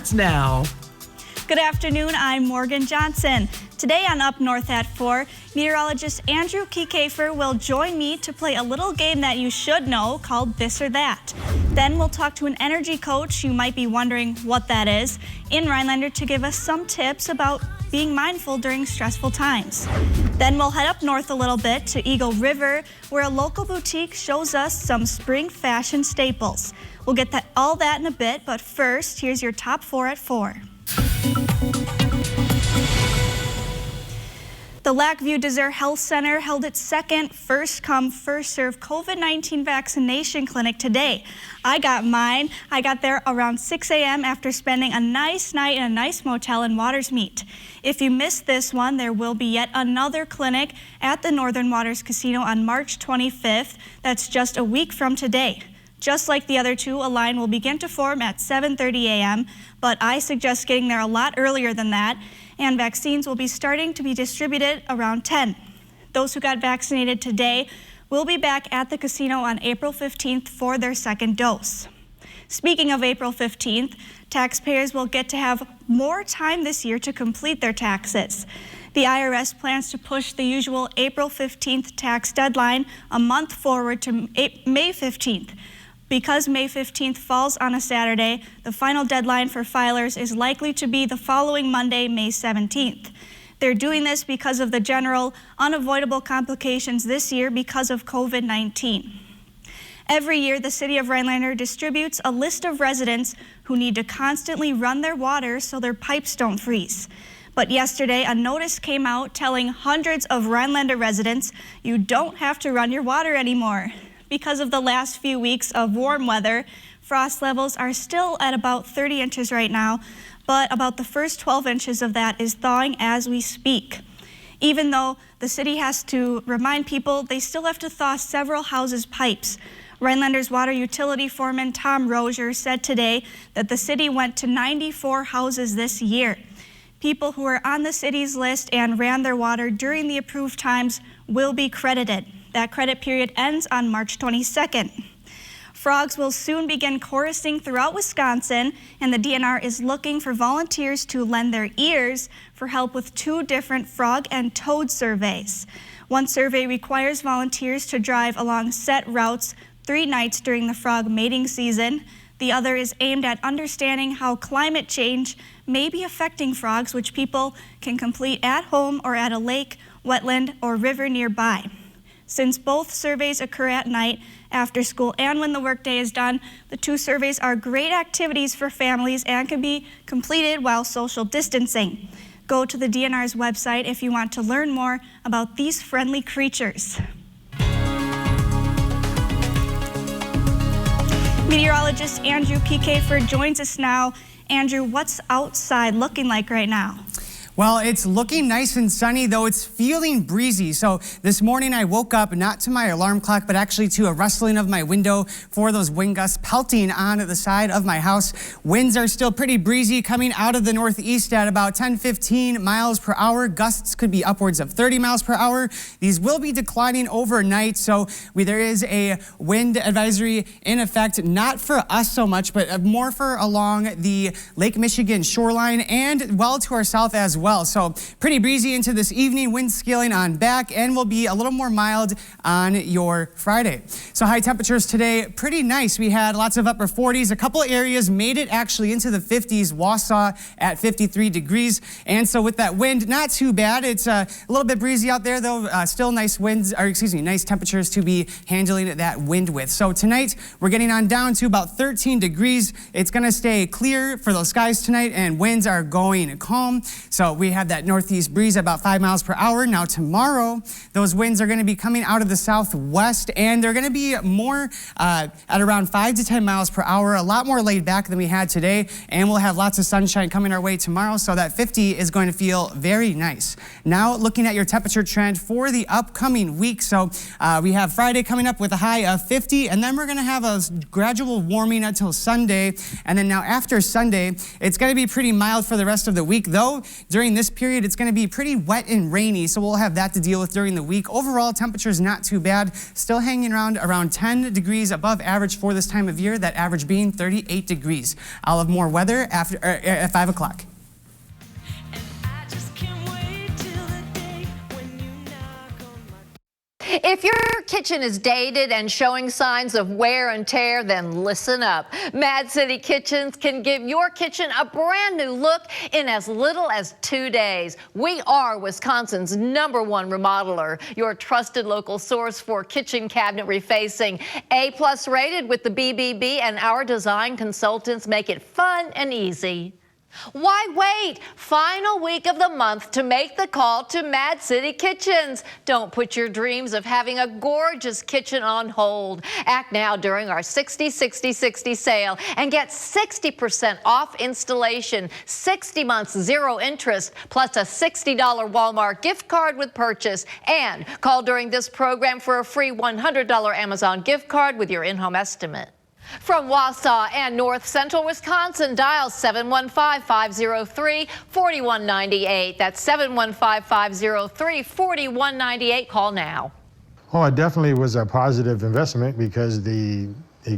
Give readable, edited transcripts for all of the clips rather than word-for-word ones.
starts now. Good afternoon, I'm Morgan Johnson. Today on Up North at 4, meteorologist Andrew Kiefer will join me to play a little game that you should know called This or That. Then we'll talk to an energy coach, you might be wondering what that is, in Rhinelander to give us some tips about being mindful during stressful times. Then we'll head up north a little bit to Eagle River, where a local boutique shows us some spring fashion staples. We'll get all that in a bit, but first, here's your top 4 at 4. The Lackview Desert Health Center held its second first-come, first-served COVID-19 vaccination clinic today. I got mine. I got there around 6 a.m. after spending a nice night in a nice motel in Watersmeet. If you missed this one, there will be yet another clinic at the Northern Waters Casino on March 25th. That's just a week from today. Just like the other two, a line will begin to form at 7:30 a.m., but I suggest getting there a lot earlier than that, and vaccines will be starting to be distributed around 10. Those who got vaccinated today will be back at the casino on April 15th for their second dose. Speaking of April 15th, taxpayers will get to have more time this year to complete their taxes. The IRS plans to push the usual April 15th tax deadline a month forward to May 15th. Because May 15th falls on a Saturday, the final deadline for filers is likely to be the following Monday, May 17th. They're doing this because of the general unavoidable complications this year because of COVID-19. Every year, the City of Rhinelander distributes a list of residents who need to constantly run their water so their pipes don't freeze. But yesterday, a notice came out telling hundreds of Rhinelander residents you don't have to run your water anymore. Because of the last few weeks of warm weather, frost levels are still at about 30 inches right now, but about the first 12 inches of that is thawing as we speak. Even though the city has to remind people, they still have to thaw several houses' pipes. Rhinelander's water utility foreman Tom Rozier said today that the city went to 94 houses this year. People who are on the city's list and ran their water during the approved times will be credited. That credit period ends on March 22nd. Frogs will soon begin chorusing throughout Wisconsin, and the DNR is looking for volunteers to lend their ears for help with 2 different frog and toad surveys. One survey requires volunteers to drive along set routes 3 nights during the frog mating season. The other is aimed at understanding how climate change may be affecting frogs, which people can complete at home or at a lake, wetland, or river nearby. Since both surveys occur at night, after school, and when the workday is done, the 2 surveys are great activities for families and can be completed while social distancing. Go to the DNR's website if you want to learn more about these friendly creatures. Meteorologist Andrew Kiefer joins us now. Andrew, what's outside looking like right now? Well, it's looking nice and sunny, though it's feeling breezy. So this morning I woke up not to my alarm clock, but actually to a rustling of my window for those wind gusts pelting on the side of my house. Winds are still pretty breezy coming out of the northeast at about 10-15 miles per hour. Gusts could be upwards of 30 miles per hour. These will be declining overnight, so there is a wind advisory in effect, not for us so much, but more for along the Lake Michigan shoreline and well to our south as well. So pretty breezy into this evening, wind scaling on back, and will be a little more mild on your Friday. So high temperatures today, pretty nice. We had lots of upper 40s. A couple areas made it actually into the 50s. Wausau at 53 degrees. And so with that wind, not too bad. It's a little bit breezy out there though. Still nice winds, or excuse me, nice temperatures to be handling that wind with. So tonight we're getting on down to about 13 degrees. It's going to stay clear for those skies tonight, and winds are going calm. So we have that northeast breeze about 5 miles per hour. Now tomorrow, those winds are going to be coming out of the southwest, and they're going to be more at around 5 to 10 miles per hour, a lot more laid back than we had today, and we'll have lots of sunshine coming our way tomorrow, so that 50 is going to feel very nice. Now looking at your temperature trend for the upcoming week. So we have Friday coming up with a high of 50, and then we're going to have a gradual warming until Sunday, and then now after Sunday, it's going to be pretty mild for the rest of the week, though during during this period, it's going to be pretty wet and rainy, so we'll have that to deal with during the week. Overall, temperature's not too bad. Still hanging around 10 degrees above average for this time of year, that average being 38 degrees. I'll have more weather at 5 o'clock. If your kitchen is dated and showing signs of wear and tear, then listen up. Mad City Kitchens can give your kitchen a brand new look in as little as 2 days. We are Wisconsin's #1 remodeler, your trusted local source for kitchen cabinet refacing. A+ rated with the BBB, and our design consultants make it fun and easy. Why wait? Final week of the month to make the call to Mad City Kitchens. Don't put your dreams of having a gorgeous kitchen on hold. Act now during our 60-60-60 sale and get 60% off installation, 60 months, 0 interest, plus a $60 Walmart gift card with purchase. And call during this program for a free $100 Amazon gift card with your in-home estimate. From Wausau and North Central Wisconsin, dial 715-503-4198. That's 715-503-4198. Call now. Oh, it definitely was a positive investment because the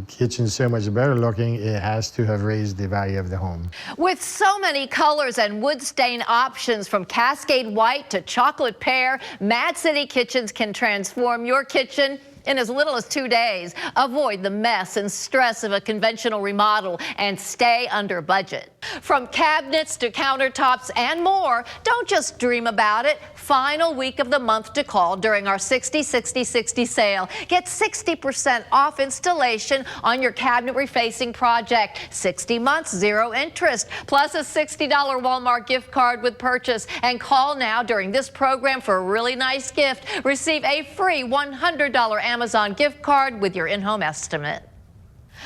kitchen's so much better looking, it has to have raised the value of the home. With so many colors and wood stain options, from Cascade White to Chocolate Pear, Mad City Kitchens can transform your kitchen in as little as 2 days. Avoid the mess and stress of a conventional remodel and stay under budget. From cabinets to countertops and more, don't just dream about it. Final week of the month to call during our 60-60-60 sale. Get 60% off installation on your cabinet refacing project. 60 months, 0 interest, plus a $60 Walmart gift card with purchase. And call now during this program for a really nice gift. Receive a free $100 Amazon gift card with your in-home estimate.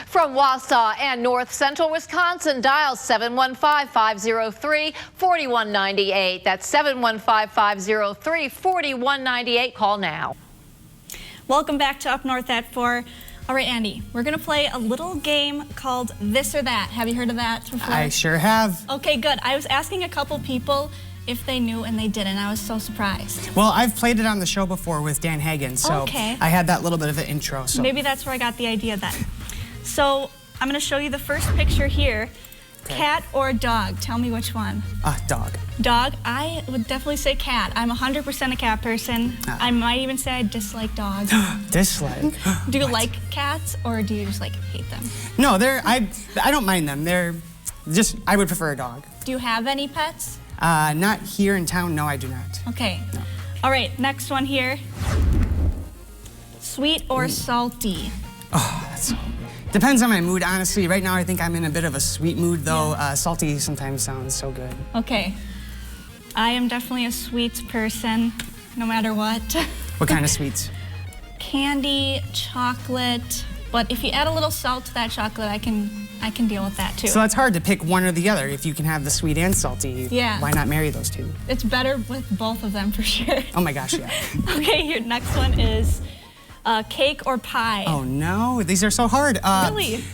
From Wausau and North Central Wisconsin, dial 715-503-4198. That's 715-503-4198. Call now. Welcome back to Up North at 4. All right, Andy, we're going to play a little game called This or That. Have you heard of that before? I sure have. Okay, good. I was asking a couple people if they knew, and they didn't. I was so surprised. Well, I've played it on the show before with Dan Hagen, so okay. I had that little bit of an intro. So maybe that's where I got the idea then. So I'm going to show you the first picture here. Okay. Cat or dog? Tell me which one. Dog. Dog? I would definitely say cat. I'm 100% a cat person. I might even say I dislike dogs. Dislike? Do you like cats, or do you just like hate them? No, I don't mind them. They're just, I would prefer a dog. Do you have any pets? Not here in town. No, I do not. Okay. No. All right, next one here. Sweet or salty? Oh, that's depends on my mood, honestly. Right now, I think I'm in a bit of a sweet mood, though. Yeah. Salty sometimes sounds so good. Okay. I am definitely a sweets person, no matter what. What kind of sweets? Candy, chocolate. But if you add a little salt to that chocolate, I can deal with that too. So it's hard to pick one or the other. If you can have the sweet and salty, yeah. Why not marry those two? It's better with both of them for sure. Oh my gosh, yeah. Okay, your next one is cake or pie? Oh no, these are so hard. Really?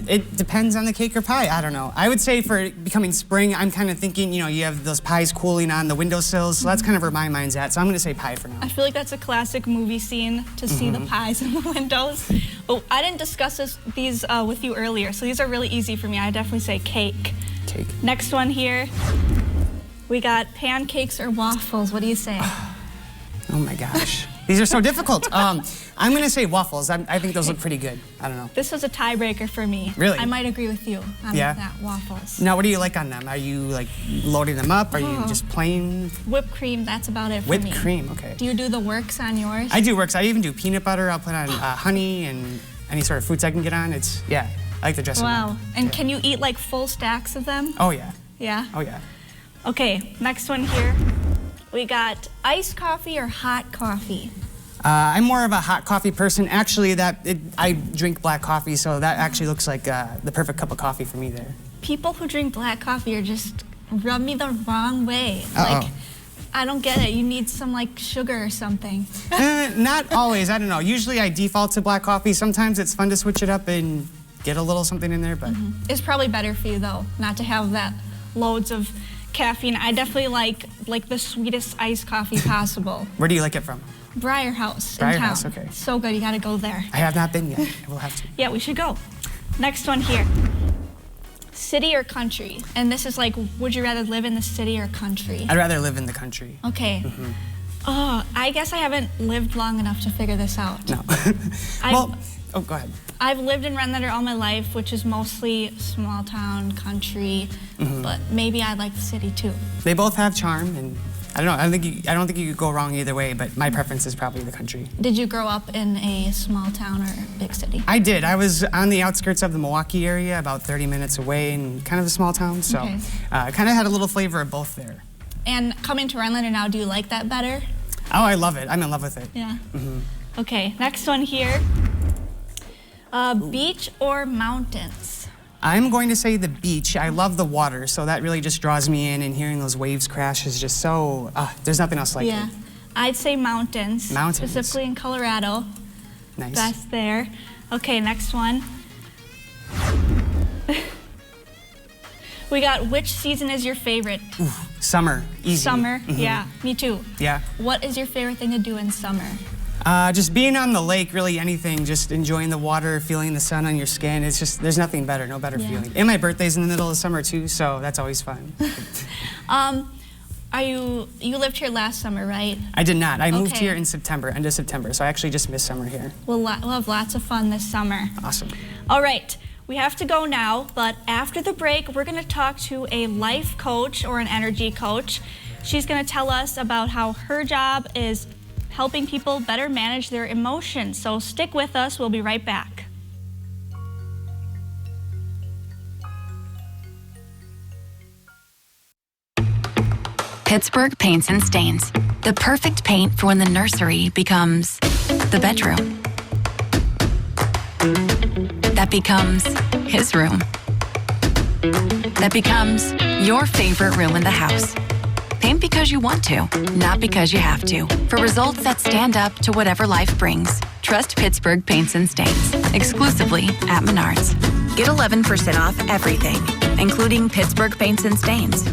It depends on the cake or pie. I don't know. I would say for becoming spring, I'm kind of thinking, you have those pies cooling on the windowsills, so that's kind of where my mind's at. So I'm going to say pie for now. I feel like that's a classic movie scene to see the pies in the windows. Oh, I didn't discuss these with you earlier, so these are really easy for me. I definitely say cake. Cake. Next one here, we got pancakes or waffles. What do you say? Oh my gosh. These are so difficult. I'm going to say waffles. I think those look pretty good. I don't know. This was a tiebreaker for me. Really? I might agree with you on that, waffles. Now, what do you like on them? Are you like loading them up? Are you just plain? Whipped cream, that's about it for me. Whipped cream, okay. Do you do the works on yours? I do works. I even do peanut butter. I'll put on honey and any sort of fruits I can get on. I like the dressing. Wow. And can you eat like full stacks of them? Oh, yeah. Yeah? Oh, yeah. Okay, next one here. We got iced coffee or hot coffee? I'm more of a hot coffee person. Actually, I drink black coffee, so that actually looks like the perfect cup of coffee for me there. People who drink black coffee are just rub me the wrong way. Uh-oh. Like, I don't get it. You need some like sugar or something. Not always. I don't know. Usually I default to black coffee. Sometimes it's fun to switch it up and get a little something in there, but It's probably better for you though, not to have that loads of caffeine. I definitely like the sweetest iced coffee possible. Where do you like it from? Briar House in Briar town. House, okay. So good, you gotta go there. I have not been yet. We'll have to. Yeah, we should go. Next one here. City or country? And this is like, would you rather live in the city or country? I'd rather live in the country. Okay. Oh, I guess I haven't lived long enough to figure this out. No. Well, oh, go ahead. I've lived in Renlander all my life, which is mostly small town, country, but maybe I like the city too. They both have charm, and I don't know. I don't think you could go wrong either way. But my preference is probably the country. Did you grow up in a small town or big city? I did. I was on the outskirts of the Milwaukee area, about 30 minutes away, and kind of a small town. So, Okay. I kind of had a little flavor of both there. And coming to Renlander now, do you like that better? Oh, I love it. I'm in love with it. Yeah. Okay, next one here. Beach or mountains? I'm going to say the beach. I love the water, so that really just draws me in, and hearing those waves crash is just so, there's nothing else like Yeah. it. I'd say mountains. Mountains. Specifically in Colorado. Nice. Best there. Okay, next one. We got which season is your favorite? Summer, easy. Summer, yeah, me too. Yeah. What is your favorite thing to do in summer? Just being on the lake, really anything, just enjoying the water, feeling the sun on your skin. It's just, there's nothing better, no better Yeah. feeling. And my birthday's in the middle of summer too, so that's always fun. You lived here last summer, right? I did not. I moved Okay. here in September, end of September, so I actually just missed summer here. We'll have lots of fun this summer. Awesome. All right, we have to go now, but after the break, we're gonna talk to a life coach or an energy coach. She's gonna tell us about how her job is helping people better manage their emotions. So stick with us, we'll be right back. Pittsburgh Paints and Stains. The perfect paint for when the nursery becomes the bedroom. That becomes his room. That becomes your favorite room in the house. Paint because you want to, not because you have to. For results that stand up to whatever life brings, trust Pittsburgh Paints and Stains. Exclusively at Menards. Get 11% off everything, including Pittsburgh Paints and Stains.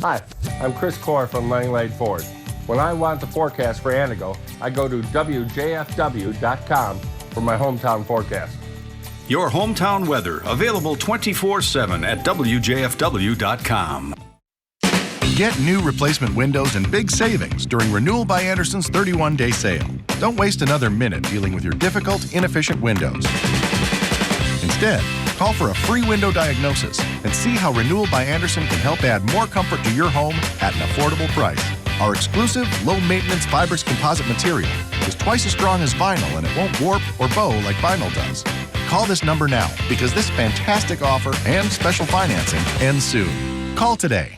Hi, I'm Chris Core from Langlade Ford. When I want the forecast for Antigo, I go to WJFW.com for my hometown forecast. Your hometown weather, available 24/7 at WJFW.com. Get new replacement windows and big savings during Renewal by Andersen's 31-day sale. Don't waste another minute dealing with your difficult, inefficient windows. Instead, call for a free window diagnosis and see how Renewal by Andersen can help add more comfort to your home at an affordable price. Our exclusive, low-maintenance fibrous composite material is twice as strong as vinyl, and it won't warp or bow like vinyl does. Call this number now, because this fantastic offer and special financing ends soon. Call today.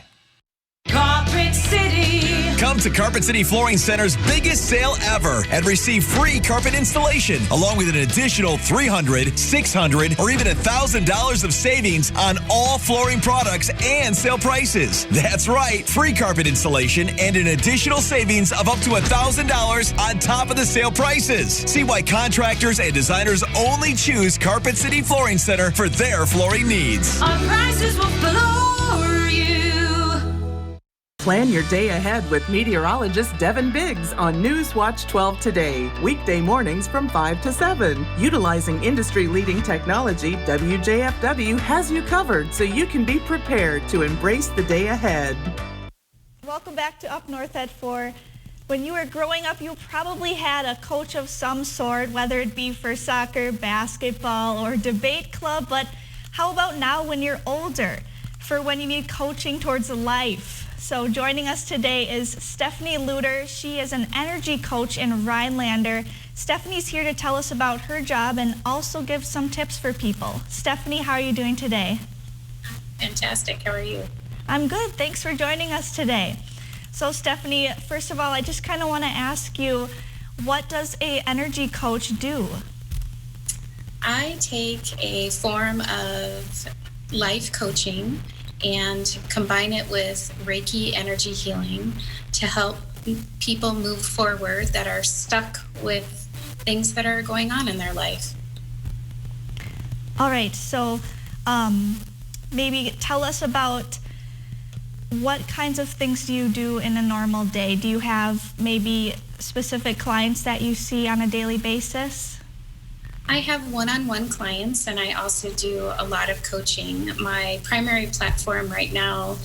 Carpet City. Come to Carpet City Flooring Center's biggest sale ever and receive free carpet installation along with an additional $300, $600, or even $1,000 of savings on all flooring products and sale prices. That's right, free carpet installation and an additional savings of up to $1,000 on top of the sale prices. See why contractors and designers only choose Carpet City Flooring Center for their flooring needs. Our prices will floor you. Plan your day ahead with meteorologist Devin Biggs on News Watch 12 Today, weekday mornings from 5 to 7. Utilizing industry-leading technology, WJFW has you covered so you can be prepared to embrace the day ahead. Welcome back to Up North at 4. When you were growing up, you probably had a coach of some sort, whether it be for soccer, basketball, or debate club, but how about now when you're older, for when you need coaching towards life? So joining us today is Stephanie Luter. She is an energy coach in Rhinelander. Stephanie's here to tell us about her job and also give some tips for people. Stephanie, how are you doing today? Fantastic. How are you? I'm good. Thanks for joining us today. So Stephanie, first of all, I just kind of want to ask you, what does a energy coach do? I take a form of life coaching and combine it with Reiki energy healing to help people move forward that are stuck with things that are going on in their life. All right, so maybe tell us about what kinds of things do you do in a normal day? Do you have maybe specific clients that you see on a daily basis? I have one-on-one clients, and I also do a lot of coaching. My primary platform right now,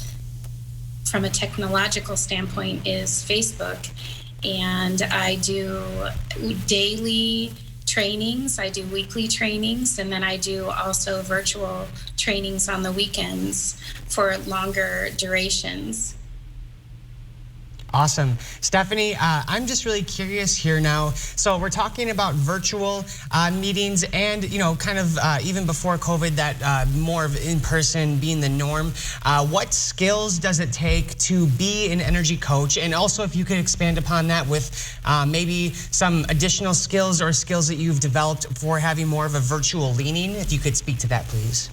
from a technological standpoint, is Facebook, and I do daily trainings, I do weekly trainings, and then I do also virtual trainings on the weekends for longer durations. Awesome. Stephanie, I'm just really curious here now. So we're talking about virtual meetings and, kind of even before COVID, that more of in-person being the norm. What skills does it take to be an energy coach? And also if you could expand upon that with maybe some additional skills or skills that you've developed for having more of a virtual leaning, if you could speak to that, please.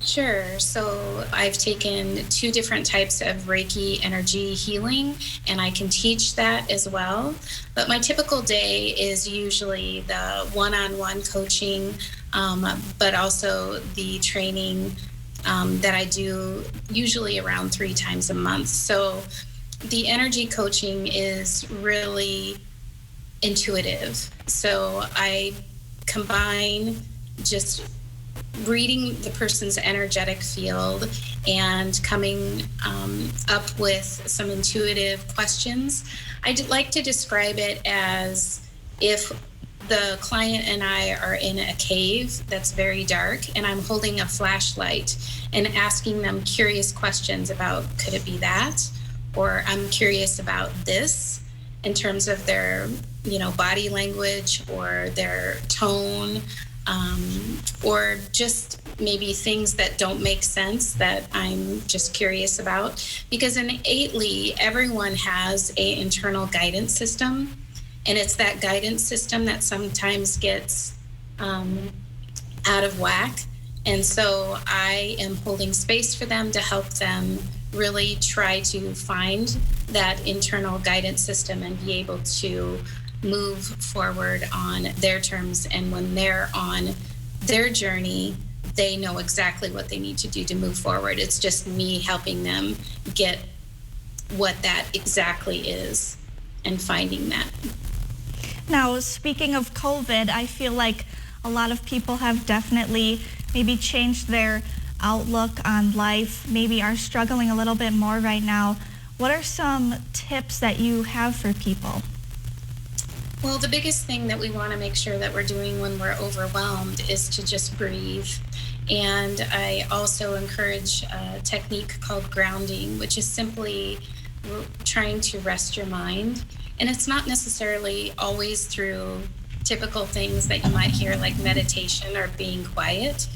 Sure. So I've taken 2 different types of Reiki energy healing, and I can teach that as well. But my typical day is usually the one-on-one coaching, but also the training that I do usually around 3 times a month. So the energy coaching is really intuitive. So I combine just reading the person's energetic field and coming up with some intuitive questions. I'd like to describe it as if the client and I are in a cave that's very dark, and I'm holding a flashlight and asking them curious questions about, could it be that? Or I'm curious about this, in terms of their, body language or their tone, or just maybe things that don't make sense that I'm just curious about. Because innately, everyone has an internal guidance system, and it's that guidance system that sometimes gets out of whack. And so I am holding space for them to help them really try to find that internal guidance system and be able to move forward on their terms. And when they're on their journey, they know exactly what they need to do to move forward. It's just me helping them get what that exactly is and finding that. Now, speaking of COVID, I feel like a lot of people have definitely maybe changed their outlook on life, maybe are struggling a little bit more right now. What are some tips that you have for people? Well, the biggest thing that we want to make sure that we're doing when we're overwhelmed is to just breathe. And I also encourage a technique called grounding, which is simply trying to rest your mind. And it's not necessarily always through typical things that you might hear like meditation or being quiet.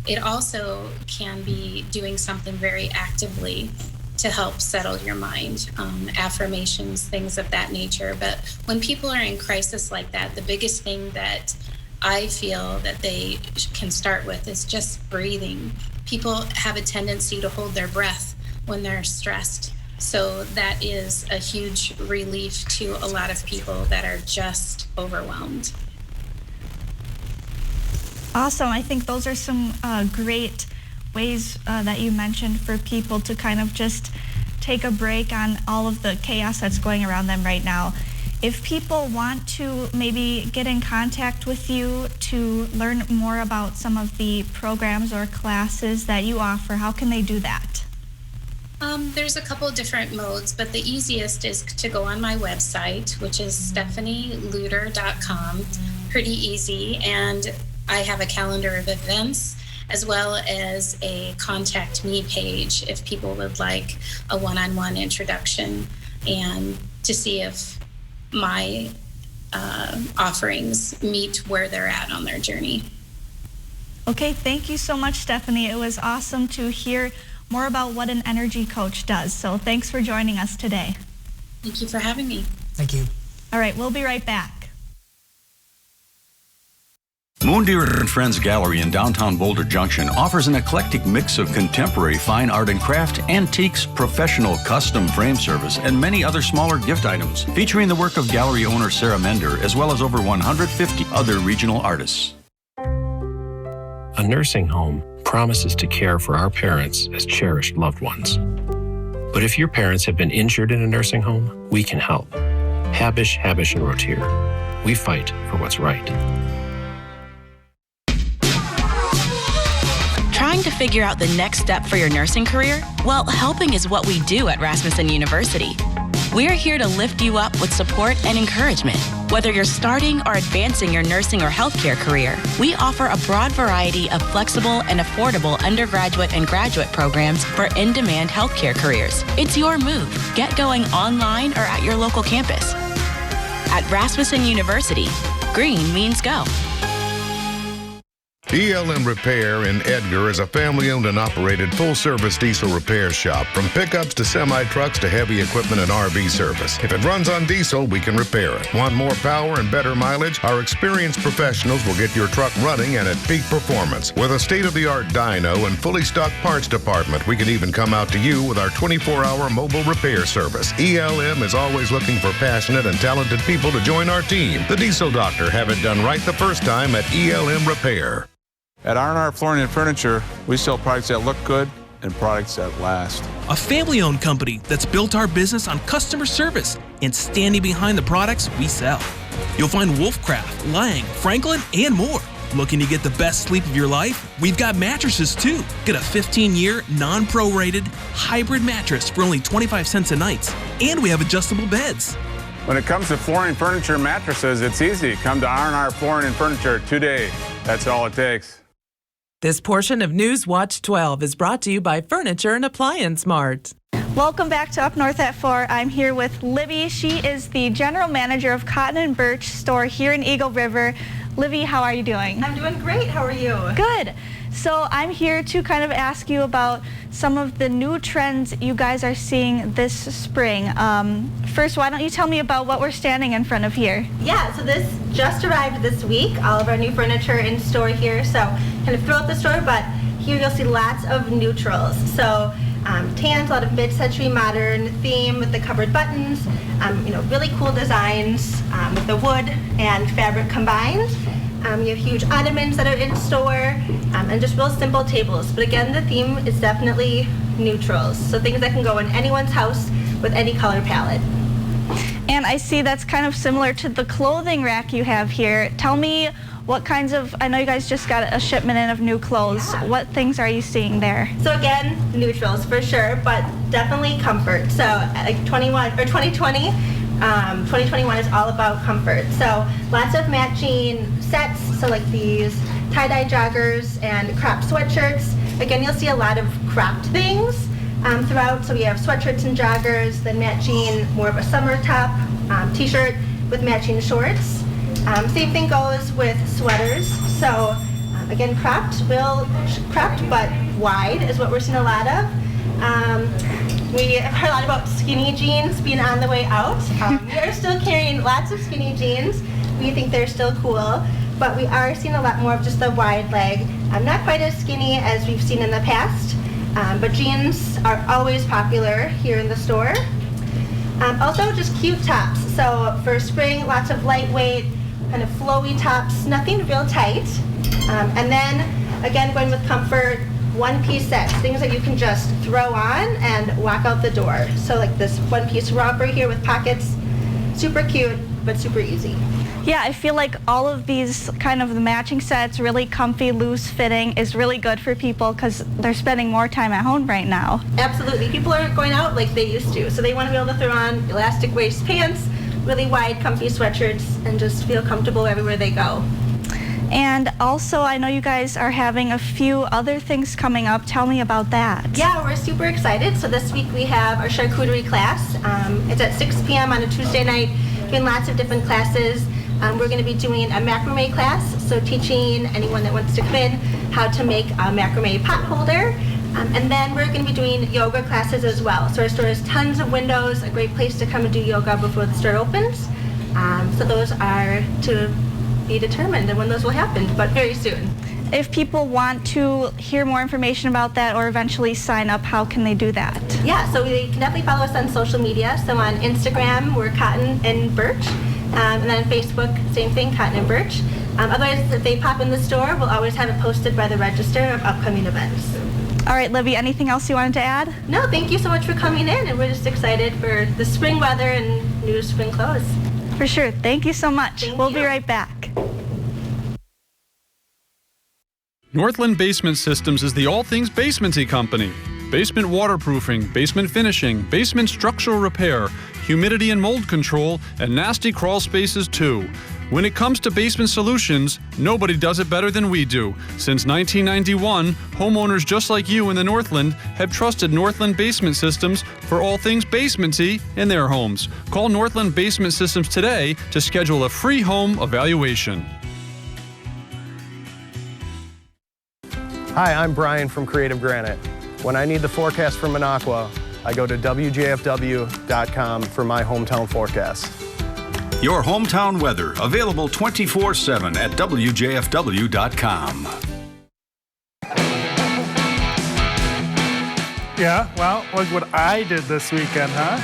It also can be doing something very actively to help settle your mind, affirmations, things of that nature. But when people are in crisis like that, the biggest thing that I feel that they can start with is just breathing. People have a tendency to hold their breath when they're stressed. So that is a huge relief to a lot of people that are just overwhelmed. Awesome. I think those are some great ways that you mentioned for people to kind of just take a break on all of the chaos that's going around them right now. If people want to maybe get in contact with you to learn more about some of the programs or classes that you offer, how can they do that? There's a couple of different modes, but the easiest is to go on my website, which is stephanieleuter.com. Pretty easy. And I have a calendar of events, as well as a contact me page if people would like a one-on-one introduction and to see if my offerings meet where they're at on their journey. Okay, thank you so much, Stephanie. It was awesome to hear more about what an energy coach does. So thanks for joining us today. Thank you for having me. Thank you. All right, we'll be right back. Moondeer and Friends Gallery in downtown Boulder Junction offers an eclectic mix of contemporary fine art and craft, antiques, professional custom frame service, and many other smaller gift items, featuring the work of gallery owner Sarah Mender, as well as over 150 other regional artists. A nursing home promises to care for our parents as cherished loved ones. But if your parents have been injured in a nursing home, we can help. Habish, Habish, and Rotier. We fight for what's right. Trying to figure out the next step for your nursing career? Well, helping is what we do at Rasmussen University. We're here to lift you up with support and encouragement. Whether you're starting or advancing your nursing or healthcare career, we offer a broad variety of flexible and affordable undergraduate and graduate programs for in-demand healthcare careers. It's your move. Get going online or at your local campus. At Rasmussen University, green means go. ELM Repair in Edgar is a family-owned and operated full-service diesel repair shop. From pickups to semi-trucks to heavy equipment and RV service. If it runs on diesel, we can repair it. Want more power and better mileage? Our experienced professionals will get your truck running and at peak performance. With a state-of-the-art dyno and fully stocked parts department, we can even come out to you with our 24-hour mobile repair service. ELM is always looking for passionate and talented people to join our team. The Diesel Doctor, have it done right the first time at ELM Repair. At R&R Flooring and Furniture, we sell products that look good and products that last. A family-owned company that's built our business on customer service and standing behind the products we sell. You'll find Wolfcraft, Lang, Franklin, and more. Looking to get the best sleep of your life? We've got mattresses too. Get a 15-year, non-prorated, hybrid mattress for only 25 cents a night. And we have adjustable beds. When it comes to flooring, furniture, and mattresses, it's easy. Come to R&R Flooring and Furniture today. That's all it takes. This portion of News Watch 12 is brought to you by Furniture and Appliance Mart. Welcome back to Up North at 4. I'm here with Libby. She is the general manager of Cotton and Birch store here in Eagle River. Libby, how are you doing? I'm doing great. How are you? Good. So I'm here to kind of ask you about some of the new trends you guys are seeing this spring. First, why don't you tell me about what we're standing in front of here? Yeah, so this just arrived this week, all of our new furniture in store here. So kind of throughout the store, but here you'll see lots of neutrals. So tans, a lot of mid-century modern theme with the covered buttons, really cool designs with the wood and fabric combined. You have huge ottomans that are in store, and just real simple tables. But again, the theme is definitely neutrals. So things that can go in anyone's house with any color palette. And I see that's kind of similar to the clothing rack you have here. Tell me what kinds of, I know you guys just got a shipment in of new clothes. Yeah. What things are you seeing there? So again, neutrals for sure, but definitely comfort. So like 2021 is all about comfort. So lots of matching sets, so like these tie-dye joggers and cropped sweatshirts. Again, you'll see a lot of cropped things throughout. So we have sweatshirts and joggers, then matching more of a summer top, t-shirt with matching shorts. Same thing goes with sweaters. So again, cropped but wide is what we're seeing a lot of. We have heard a lot about skinny jeans being on the way out. We are still carrying lots of skinny jeans. We think they're still cool, but we are seeing a lot more of just the wide leg. Not quite as skinny as we've seen in the past, but jeans are always popular here in the store. Also just cute tops. So for spring, lots of lightweight, kind of flowy tops, nothing real tight. And then again, going with comfort, one-piece sets, things that you can just throw on and walk out the door. So like this one-piece romper here with pockets, super cute, but super easy. Yeah, I feel like all of these kind of the matching sets, really comfy, loose fitting, is really good for people because they're spending more time at home right now. Absolutely. People aren't going out like they used to, so they want to be able to throw on elastic waist pants, really wide, comfy sweatshirts, and just feel comfortable everywhere they go. And also, I know you guys are having a few other things coming up. Tell me about that. Yeah, we're super excited. So this week we have our charcuterie class. It's at 6 p.m. on a Tuesday night, doing lots of different classes. We're going to be doing a macrame class, so teaching anyone that wants to come in how to make a macrame pot holder. And then we're going to be doing yoga classes as well. So our store has tons of windows, a great place to come and do yoga before the store opens. So those are to be determined and when those will happen, but very soon. If people want to hear more information about that or eventually sign up, how can they do that? Yeah, so you can definitely follow us on social media. So on Instagram, we're Cotton and Birch. And then on Facebook, same thing, Cotton and Birch. Otherwise, if they pop in the store, we'll always have it posted by the register of upcoming events. All right, Libby, anything else you wanted to add? No, thank you so much for coming in, and we're just excited for the spring weather and new spring clothes. For sure. Thank you so much. We'll be right back. Northland Basement Systems is the all things basementy company. Basement waterproofing, basement finishing, basement structural repair, humidity and mold control, and nasty crawl spaces too. When it comes to basement solutions, nobody does it better than we do. Since 1991, homeowners just like you in the Northland have trusted Northland Basement Systems for all things basementy in their homes. Call Northland Basement Systems today to schedule a free home evaluation. Hi, I'm Brian from Creative Granite. When I need the forecast from Minocqua, I go to WJFW.com for my hometown forecast. Your hometown weather, available 24/7 at WJFW.com. Yeah, well, look what I did this weekend, huh?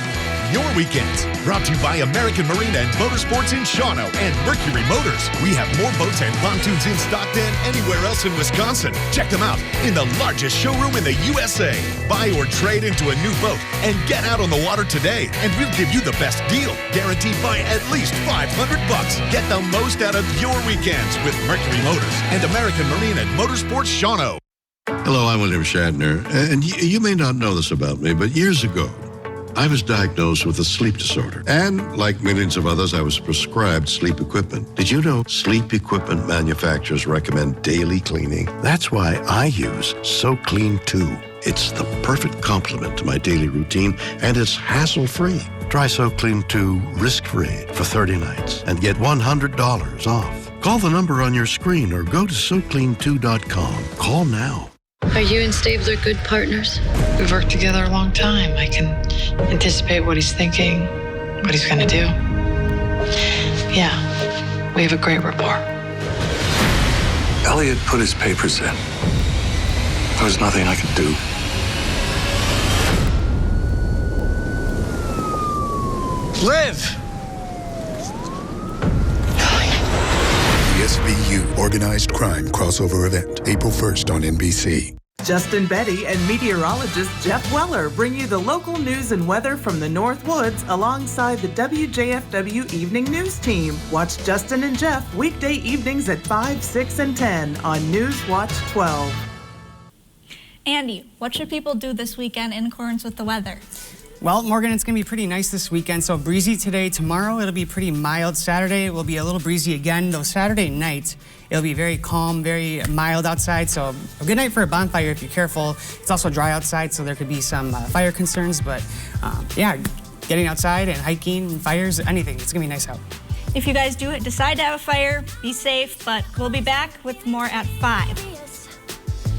Your weekends, brought to you by American Marine and Motorsports in Shawano and Mercury Motors. We have more boats and pontoons in stock than anywhere else in Wisconsin. Check them out in the largest showroom in the USA. Buy or trade into a new boat and get out on the water today, and we'll give you the best deal, guaranteed by at least $500. Get the most out of your weekends with Mercury Motors and American Marine and Motorsports Shawano. Hello, I'm William Shatner, and you may not know this about me, but years ago, I was diagnosed with a sleep disorder. And like millions of others, I was prescribed sleep equipment. Did you know sleep equipment manufacturers recommend daily cleaning? That's why I use SoClean 2. It's the perfect complement to my daily routine, and it's hassle-free. Try SoClean 2 risk-free for 30 nights and get $100 off. Call the number on your screen or go to SoClean2.com. Call now. Are you and Stabler good partners? We've worked together a long time. I can anticipate what he's thinking, what he's going to do. Yeah, we have a great rapport. Elliot put his papers in. There was nothing I could do. Liv! The SVU Organized Crime Crossover Event, April 1st on NBC. Justin Betty and meteorologist Jeff Weller bring you the local news and weather from the North Woods alongside the WJFW Evening News Team. Watch Justin and Jeff weekday evenings at 5, 6, and 10 on News Watch 12. Andy, what should people do this weekend in accordance with the weather? Well, Morgan, it's going to be pretty nice this weekend. So breezy today. Tomorrow, it'll be pretty mild. Saturday, it will be a little breezy again. Though Saturday night, it'll be very calm, very mild outside. So a good night for a bonfire if you're careful. It's also dry outside, so there could be some fire concerns. But yeah, getting outside and hiking, fires, anything. It's going to be nice out. If you guys decide to have a fire, be safe. But we'll be back with more at 5.